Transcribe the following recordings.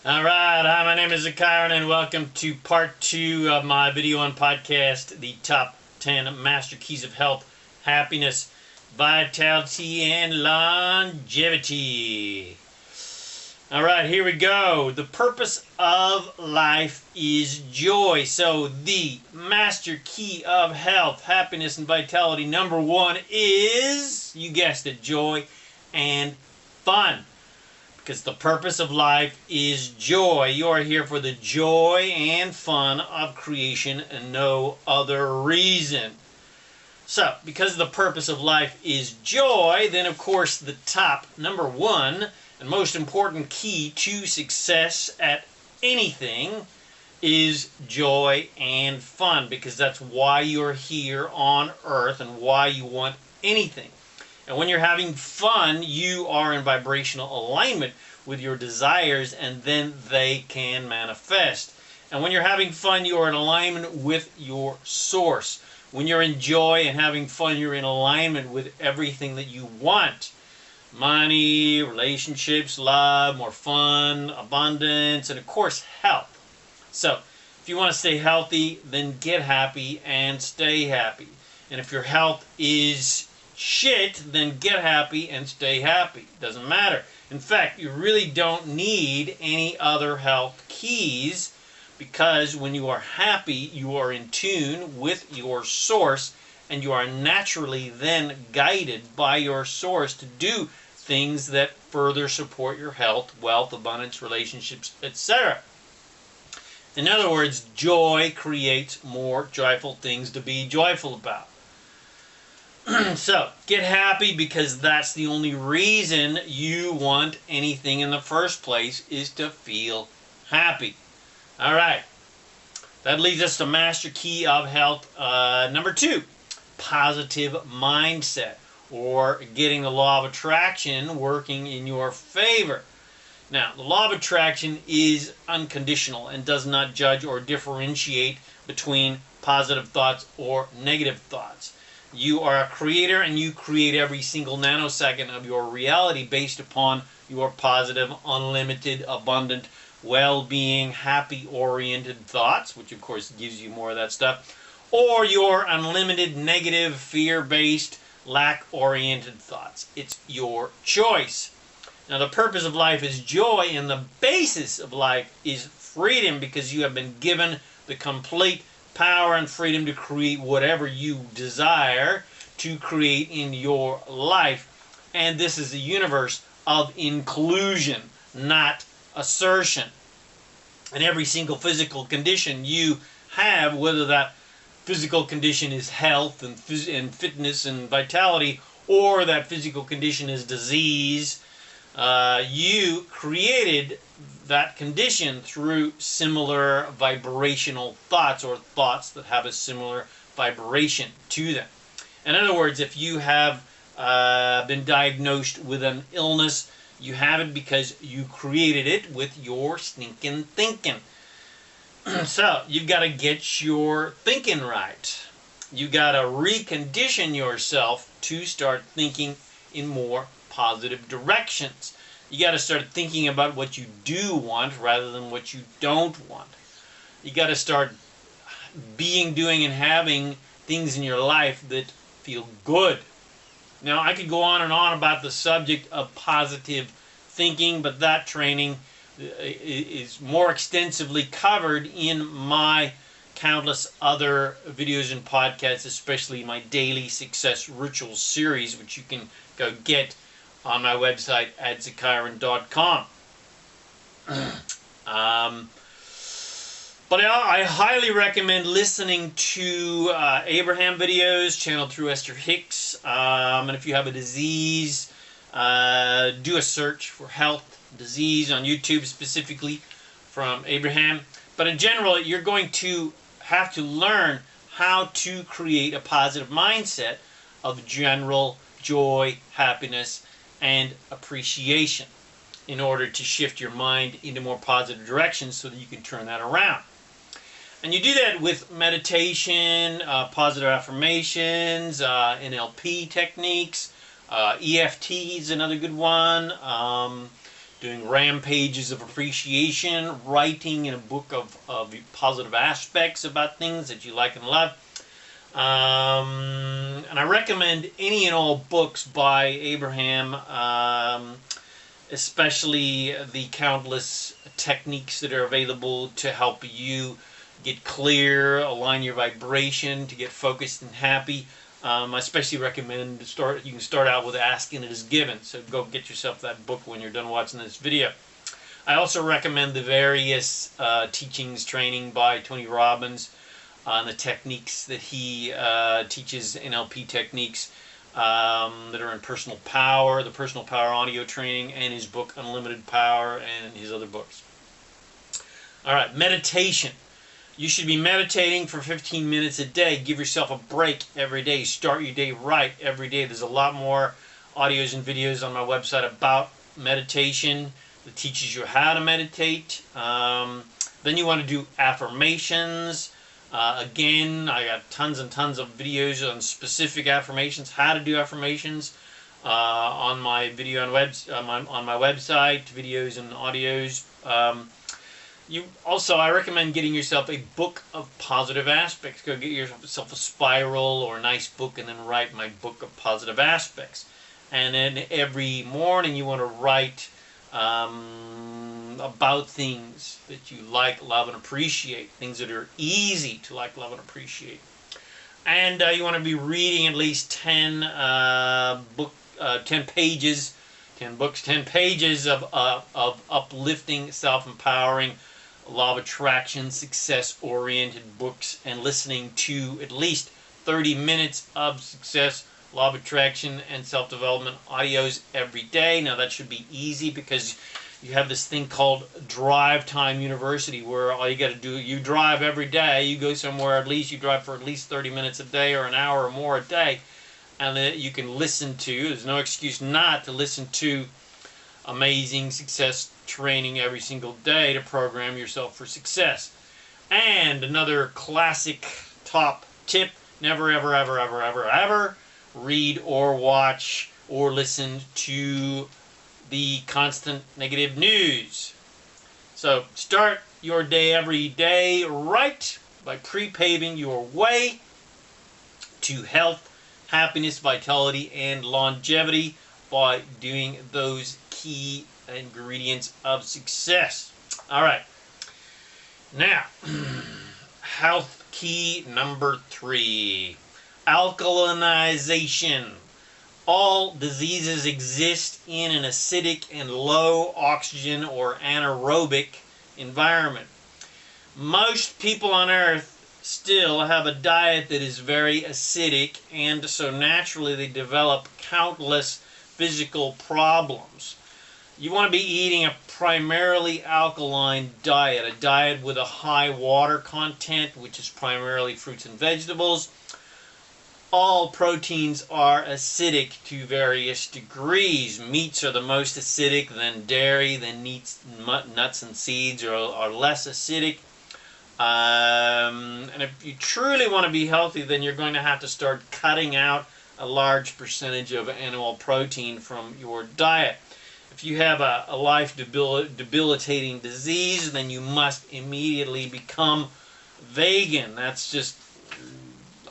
Alright, hi, my name is ZaKaiRan and welcome to part 2 of my video on podcast, the top 10 master keys of health, happiness, vitality, and longevity. Alright, here we go. The purpose of life is joy. So the master key of health, happiness, and vitality, number 1 is, you guessed it, joy and fun. Because the purpose of life is joy. You are here for the joy and fun of creation and no other reason. So, because the purpose of life is joy, then of course the top, number 1, and most important key to success at anything is joy and fun. Because that's why you're here on earth and why you want anything. And when you're having fun, you are in vibrational alignment with your desires, and then they can manifest. And when you're having fun, you are in alignment with your source. When you're in joy and having fun, you're in alignment with everything that you want. Money, relationships, love, more fun, abundance, and of course, health. So, if you want to stay healthy, then get happy and stay happy. And if your health is shit, then get happy and stay happy. Doesn't matter. In fact, you really don't need any other health keys, because when you are happy, you are in tune with your source, and you are naturally then guided by your source to do things that further support your health, wealth, abundance, relationships, etc. In other words, joy creates more joyful things to be joyful about. So, get happy, because that's the only reason you want anything in the first place, is to feel happy. Alright, that leads us to master key of health number 2, positive mindset, or getting the law of attraction working in your favor. Now, the law of attraction is unconditional and does not judge or differentiate between positive thoughts or negative thoughts. You are a creator, and you create every single nanosecond of your reality based upon your positive, unlimited, abundant, well-being, happy-oriented thoughts, which of course gives you more of that stuff, or your unlimited, negative, fear-based, lack-oriented thoughts. It's your choice. Now, the purpose of life is joy, and the basis of life is freedom, because you have been given the complete power and freedom to create whatever you desire to create in your life. And this is a universe of inclusion, not assertion. And every single physical condition you have, whether that physical condition is health and fitness and vitality, or that physical condition is disease, you created that condition through similar vibrational thoughts, or thoughts that have a similar vibration to them. In other words, if you have been diagnosed with an illness, you have it because you created it with your stinking thinking. So, you've got to get your thinking right. You've got to recondition yourself to start thinking in more positive directions. You got to start thinking about what you do want rather than what you don't want. You got to start being, doing, and having things in your life that feel good. Now, I could go on and on about the subject of positive thinking, but that training is more extensively covered in my countless other videos and podcasts, especially my daily success rituals series, which you can go get on my website at ZaKaiRan.com. But I highly recommend listening to Abraham videos channeled through Esther Hicks. And if you have a disease, do a search for health disease on YouTube, specifically from Abraham. But in general, you're going to have to learn how to create a positive mindset of general joy, happiness, and appreciation in order to shift your mind into more positive directions so that you can turn that around. And you do that with meditation, positive affirmations, NLP techniques, EFT is another good one, doing rampages of appreciation, writing in a book of positive aspects about things that you like and love. And I recommend any and all books by Abraham, especially the countless techniques that are available to help you get clear, align your vibration, to get focused and happy. I especially recommend you can start out with Asking It Is Given. So go get yourself that book when you're done watching this video. I also recommend the various teachings, training by Tony Robbins on the techniques that he teaches, NLP techniques that are in Personal Power, the Personal Power audio training, and his book Unlimited Power, and his other books. All right, meditation. You should be meditating for 15 minutes a day. Give yourself a break every day. Start your day right every day. There's a lot more audios and videos on my website about meditation that teaches you how to meditate. Then you want to do affirmations. Again, I got tons and tons of videos on specific affirmations, how to do affirmations on my video on my website, videos and audios. I recommend getting yourself a book of positive aspects. Go get yourself a spiral or a nice book and then write my book of positive aspects. And then every morning you want to write about things that you like, love, and appreciate. Things that are easy to like, love, and appreciate. And you want to be reading at least 10 pages of uplifting, self-empowering, law of attraction, success-oriented books, and listening to at least 30 minutes of success, law of attraction, and self-development audios every day. Now that should be easy because you have this thing called Drive Time University, where all you got to do, you drive every day, you go somewhere, at least you drive for at least 30 minutes a day or an hour or more a day, and then you can listen to, there's no excuse not to listen to amazing success training every single day to program yourself for success. And another classic top tip, never ever ever ever ever ever read or watch or listen to the constant negative news. So start your day every day right by pre-paving your way to health, happiness, vitality, and longevity by doing those key ingredients of success. All right. Now, health key number 3, alkalinization. All diseases exist in an acidic and low oxygen or anaerobic environment. Most people on Earth still have a diet that is very acidic, and so naturally they develop countless physical problems. You want to be eating a primarily alkaline diet, a diet with a high water content, which is primarily fruits and vegetables. All proteins are acidic to various degrees. Meats are the most acidic, then dairy, then nuts and seeds are less acidic. And if you truly want to be healthy, then you're going to have to start cutting out a large percentage of animal protein from your diet. If you have a life debilitating disease, then you must immediately become vegan. That's just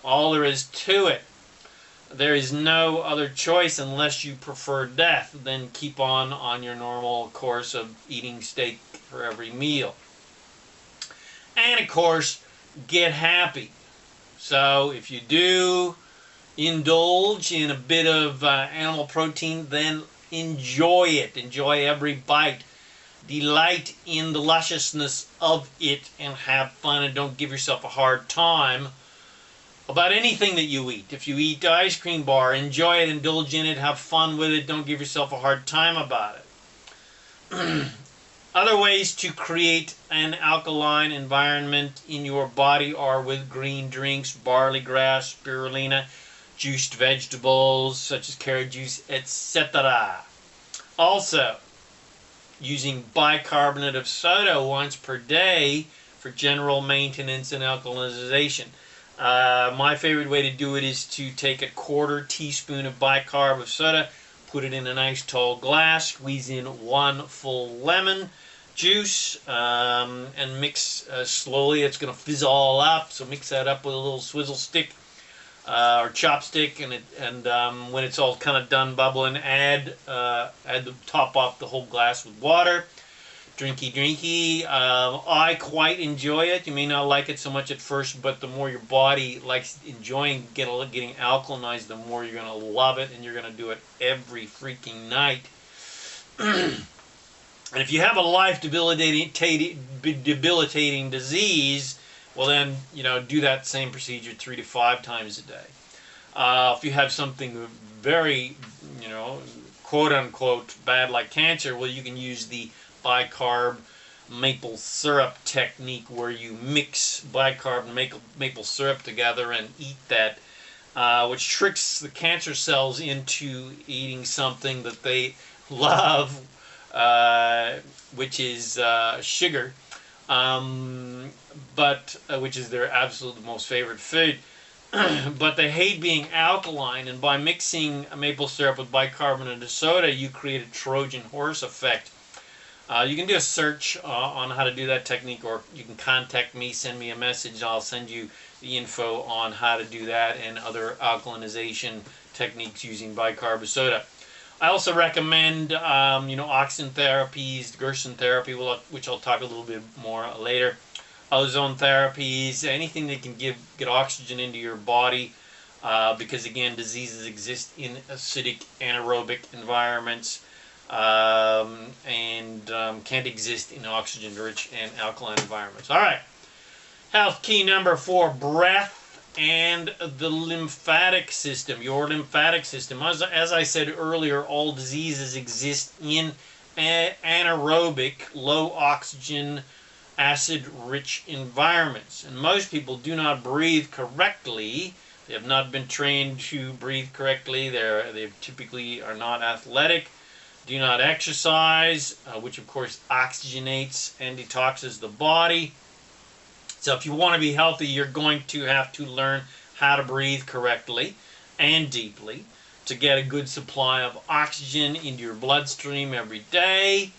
all there is to it. There is no other choice unless you prefer death. Then keep on your normal course of eating steak for every meal. And of course, get happy. So if you do indulge in a bit of animal protein, then enjoy it. Enjoy every bite. Delight in the lusciousness of it and have fun, and don't give yourself a hard time about anything that you eat. If you eat ice cream bar, enjoy it, indulge in it, have fun with it, don't give yourself a hard time about it. Other ways to create an alkaline environment in your body are with green drinks, barley grass, spirulina, juiced vegetables such as carrot juice, etc. Also, using bicarbonate of soda once per day for general maintenance and alkalization. My favorite way to do it is to take a 1/4 teaspoon of bicarb of soda, put it in a nice tall glass, squeeze in 1 full lemon juice, and mix slowly. It's going to fizz all up, so mix that up with a little swizzle stick or chopstick, and when it's all kind of done bubbling, top off the whole glass with water. Drinky. I quite enjoy it. You may not like it so much at first, but the more your body likes enjoying getting alkalinized, the more you're going to love it, and you're going to do it every freaking night. And if you have a life-debilitating disease, well then, do that same procedure 3 to 5 times a day. If you have something very, quote-unquote bad like cancer, well, you can use the bicarb maple syrup technique, where you mix bicarb and maple syrup together and eat that, which tricks the cancer cells into eating something that they love, which is sugar, which is their absolute most favorite food. But they hate being alkaline, and by mixing maple syrup with bicarbonate of soda, you create a Trojan horse effect. You can do a search on how to do that technique, or you can contact me, send me a message, I'll send you the info on how to do that and other alkalinization techniques using bicarb of soda. I also recommend, oxygen therapies, Gerson therapy, which I'll talk a little bit more later, ozone therapies, anything that can get oxygen into your body, because again, diseases exist in acidic anaerobic environments, and can't exist in oxygen-rich and alkaline environments. All right, health key number 4, breath and the lymphatic system, your lymphatic system. As I said earlier, all diseases exist in anaerobic, low oxygen, acid-rich environments. And most people do not breathe correctly. They have not been trained to breathe correctly. They typically are not athletic, do not exercise, which of course oxygenates and detoxes the body. So if you want to be healthy, you're going to have to learn how to breathe correctly and deeply to get a good supply of oxygen into your bloodstream every day.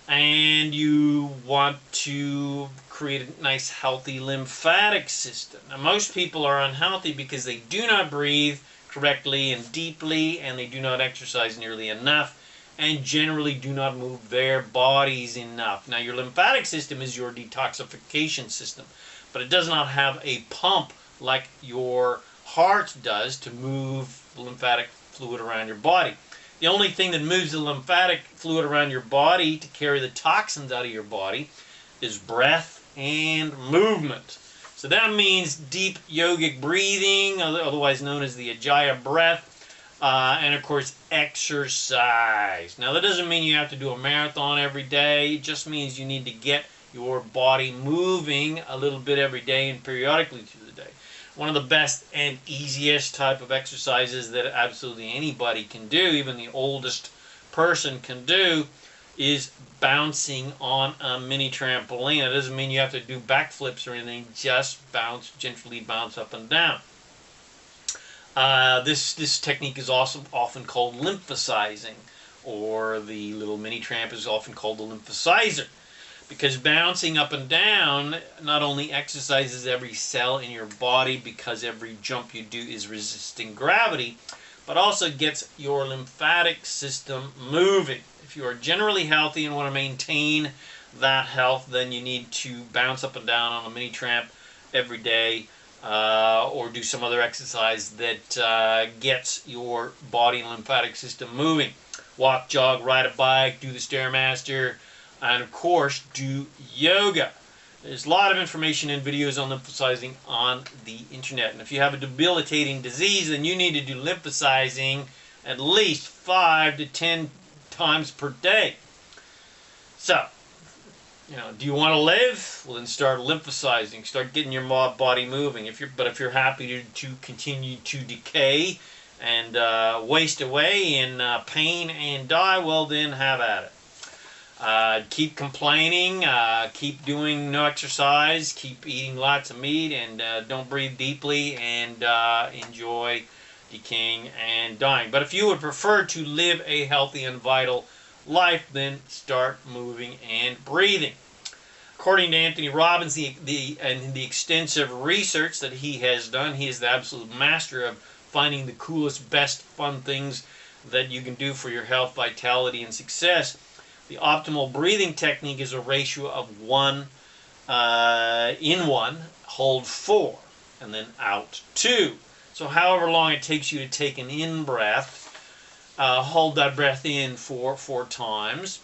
And you want to create a nice, healthy lymphatic system. Now, most people are unhealthy because they do not breathe correctly and deeply, and they do not exercise nearly enough, and generally do not move their bodies enough. Now, your lymphatic system is your detoxification system, but it does not have a pump like your heart does to move the lymphatic fluid around your body. The only thing that moves the lymphatic fluid around your body to carry the toxins out of your body is breath and movement. So that means deep yogic breathing, otherwise known as the Ajaya breath, and of course exercise. Now that doesn't mean you have to do a marathon every day. It just means you need to get your body moving a little bit every day and periodically through the day. One of the best and easiest type of exercises that absolutely anybody can do, even the oldest person can do, is bouncing on a mini trampoline. It doesn't mean you have to do backflips or anything, just gently bounce up and down. This technique is also often called lymphasizing, or the little mini tramp is often called the lymphasizer, because bouncing up and down not only exercises every cell in your body, because every jump you do is resisting gravity, but also gets your lymphatic system moving. If you are generally healthy and want to maintain that health, then you need to bounce up and down on a mini tramp every day, or do some other exercise that gets your body and lymphatic system moving. Walk, jog, ride a bike, do the Stairmaster, and of course do yoga. There's a lot of information and videos on lymphasizing on the internet. And if you have a debilitating disease, then you need to do lymphasizing at least 5 to 10 times per day. So, do you want to live? Well, then start lymphasizing. Start getting your body moving. But if you're happy to continue to decay and waste away in pain and die, well, then have at it. Keep complaining, keep doing no exercise, keep eating lots of meat, and don't breathe deeply, and enjoy decaying and dying. But if you would prefer to live a healthy and vital life, then start moving and breathing. According to Anthony Robbins, the extensive research that he has done, he is the absolute master of finding the coolest, best, fun things that you can do for your health, vitality, and success. The optimal breathing technique is a ratio of 1 in 1, hold 4, and then out 2. So however long it takes you to take an in breath, hold that breath in for 4 times,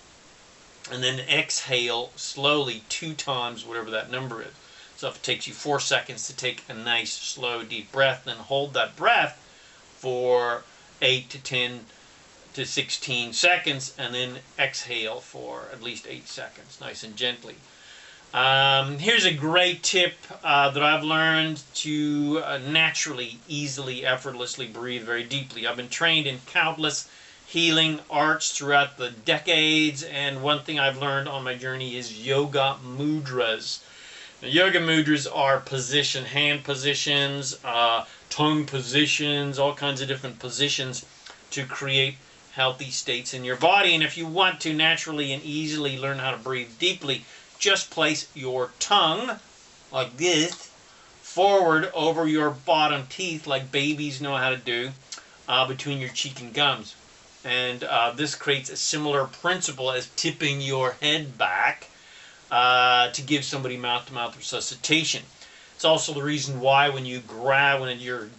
and then exhale slowly 2 times, whatever that number is. So if it takes you 4 seconds to take a nice, slow, deep breath, then hold that breath for 8 to 10 to 16 seconds, and then exhale for at least 8 seconds, nice and gently. Here's a great tip that I've learned to naturally, easily, effortlessly breathe very deeply. I've been trained in countless healing arts throughout the decades, and one thing I've learned on my journey is yoga mudras. Now, yoga mudras are hand positions, tongue positions, all kinds of different positions to create healthy states in your body. And if you want to naturally and easily learn how to breathe deeply, just place your tongue like this forward over your bottom teeth, like babies know how to do, between your cheek and gums. And this creates a similar principle as tipping your head back to give somebody mouth-to-mouth resuscitation. It's also the reason why when you grab, when you're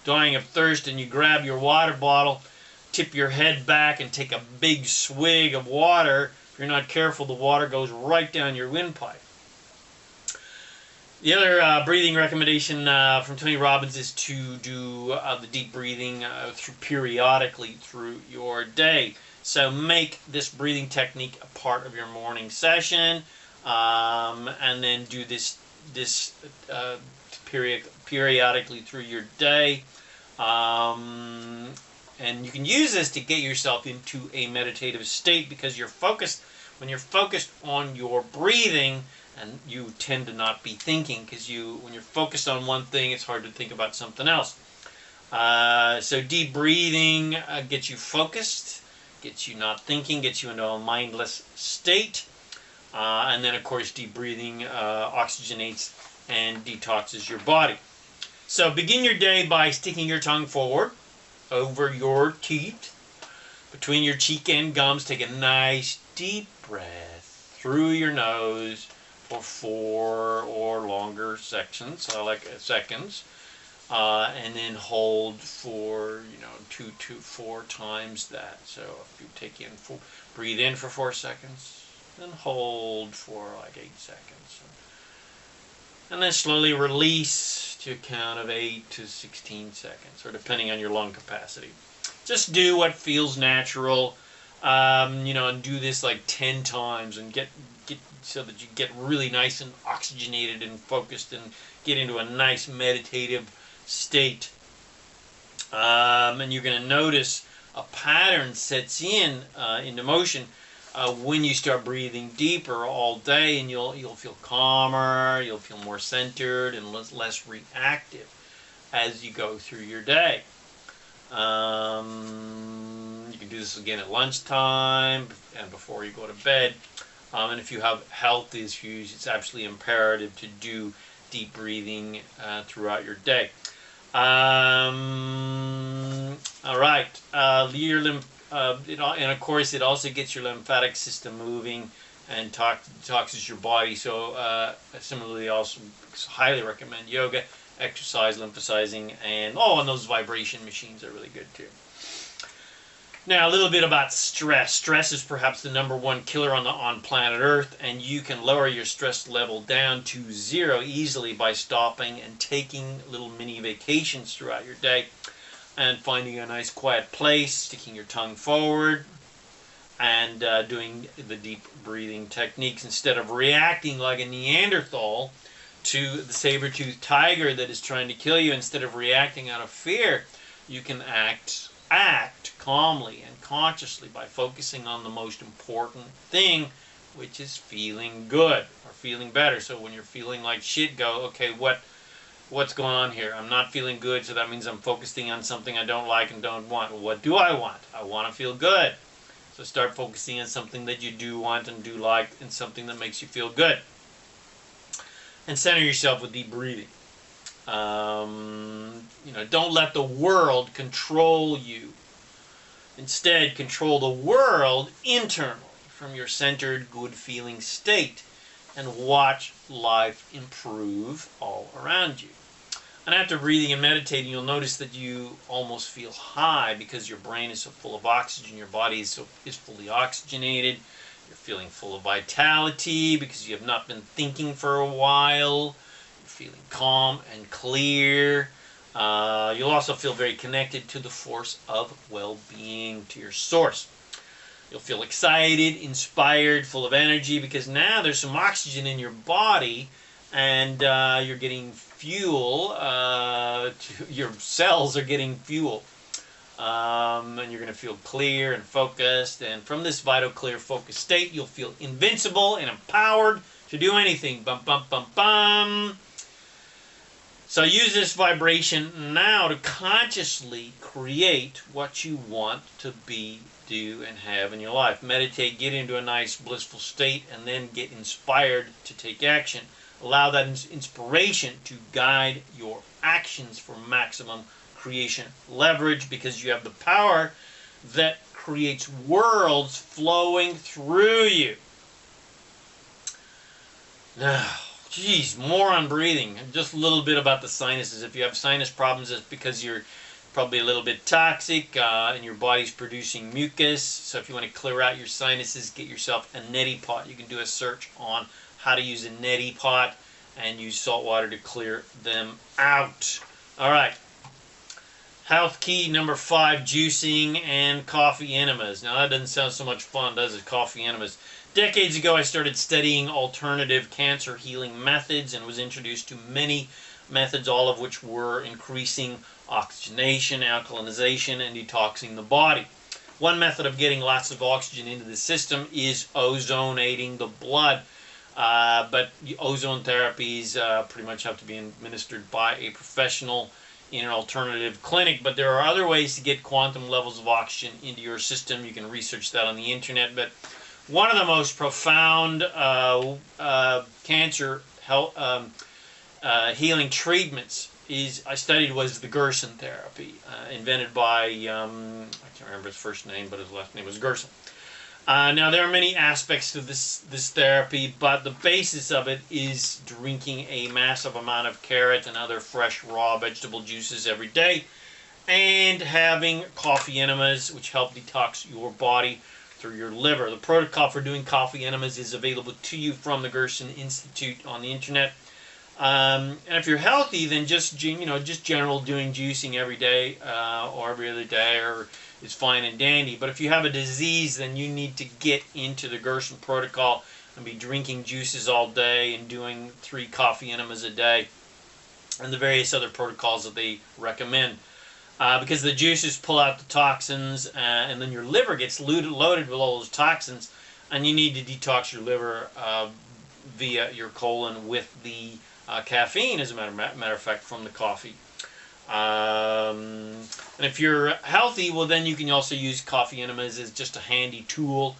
dying of thirst and you grab your water bottle, tip your head back and take a big swig of water. If you're not careful, the water goes right down your windpipe. The other breathing recommendation from Tony Robbins is to do the deep breathing periodically through your day. So make this breathing technique a part of your morning session, and then do this periodically through your day. And you can use this to get yourself into a meditative state, because you're focused. When you're focused on your breathing, and you tend to not be thinking, because when you're focused on one thing, it's hard to think about something else. So deep breathing gets you focused, gets you not thinking, gets you into a mindless state. And then, of course, deep breathing oxygenates and detoxes your body. So begin your day by sticking your tongue forward over your teeth, between your cheek and gums. Take a nice deep breath through your nose for 4 or longer sections, seconds, and then hold for 2 to 4 times that. So if you take in, breathe in for 4 seconds, then hold for like 8 seconds, and then slowly release to a count of 8 to 16 seconds, or depending on your lung capacity. Just do what feels natural, and do this like 10 times, and get so that you get really nice and oxygenated and focused, and get into a nice meditative state. And you're going to notice a pattern sets into motion when you start breathing deeper all day, and you'll feel calmer, you'll feel more centered and less reactive as you go through your day. You can do this again at lunchtime and before you go to bed. And if you have health issues, it's absolutely imperative to do deep breathing throughout your day. All right. And of course, it also gets your lymphatic system moving and detoxes your body. So similarly, also highly recommend yoga, exercise, lymphosizing, and those vibration machines are really good too. Now, a little bit about stress. Stress is perhaps the #1 killer on planet Earth, and you can lower your stress level down to 0 easily by stopping and taking little mini vacations throughout your day, and finding a nice quiet place, sticking your tongue forward, and doing the deep breathing techniques instead of reacting like a Neanderthal to the saber-toothed tiger that is trying to kill you. Instead of reacting out of fear, you can act calmly and consciously by focusing on the most important thing, which is feeling good or feeling better. So when you're feeling like shit, go, okay, what what's going on here? I'm not feeling good, so that means I'm focusing on something I don't like and don't want. Well, what do I want? I want to feel good. So start focusing on something that you do want and do like, and something that makes you feel good. And center yourself with deep breathing. Don't let the world control you. Instead, control the world internally from your centered, good-feeling state, and watch life improve all around you. And after breathing and meditating, you'll notice that you almost feel high because your brain is so full of oxygen, your body is fully oxygenated. You're feeling full of vitality because you have not been thinking for a while. You're feeling calm and clear. You'll also feel very connected to the force of well-being, to your source. You'll feel excited, inspired, full of energy because now there's some oxygen in your body, and you're getting fuel. Your cells are getting fuel. And you're going to feel clear and focused. And from this vital, clear, focused state, you'll feel invincible and empowered to do anything. Bum, bum, bum, bum. So use this vibration now to consciously create what you want to be, do, and have in your life. Meditate, get into a nice, blissful state, and then get inspired to take action. Allow that inspiration to guide your actions for maximum creation leverage, because you have the power that creates worlds flowing through you. Now, geez, more on breathing. Just a little bit about the sinuses. If you have sinus problems, it's because you're probably a little bit toxic and your body's producing mucus. So if you want to clear out your sinuses, get yourself a neti pot. You can do a search on how to use a neti pot and use salt water to clear them out. All right. Health key number 5, juicing and coffee enemas. Now that doesn't sound so much fun, does it? Coffee enemas. Decades ago, I started studying alternative cancer healing methods and was introduced to many methods, all of which were increasing oxygenation, alkalinization, and detoxing the body. One method of getting lots of oxygen into the system is ozonating the blood. But ozone therapies pretty much have to be administered by a professional in an alternative clinic. But there are other ways to get quantum levels of oxygen into your system. You can research that on the internet. But one of the most profound cancer healing treatments I studied was the Gerson therapy, invented by, I can't remember his first name, but his last name was Gerson. Now, there are many aspects to this therapy, but the basis of it is drinking a massive amount of carrot and other fresh, raw vegetable juices every day, and having coffee enemas, which help detox your body through your liver. The protocol for doing coffee enemas is available to you from the Gerson Institute on the internet. And if you're healthy, then just general doing juicing every day or every other day is fine and dandy. But if you have a disease, then you need to get into the Gerson protocol and be drinking juices all day and doing 3 coffee enemas a day and the various other protocols that they recommend. Because the juices pull out the toxins and then your liver gets loaded with all those toxins, and you need to detox your liver via your colon with the caffeine, as a matter of fact, from the coffee. And if you're healthy, well, then you can also use coffee enemas as just a handy tool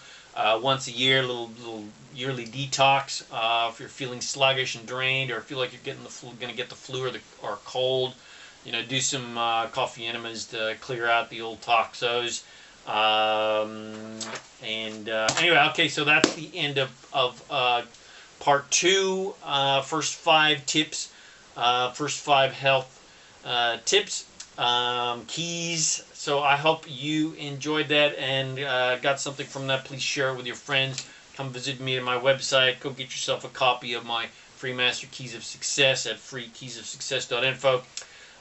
once a year, little yearly detox. If you're feeling sluggish and drained, or feel like you're going to get the flu or cold, do some coffee enemas to clear out the old toxos. Anyway, okay, so that's the end of part 2. First 5 tips, first 5 health tips, keys. So I hope you enjoyed that and got something from that. Please share it with your friends. Come visit me at my website. Go get yourself a copy of my free Master Keys of Success at freekeysofsuccess.info.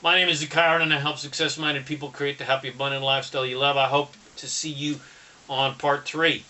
My name is ZaKaiRan, and I help success-minded people create the happy, abundant lifestyle you love. I hope to see you on part 3.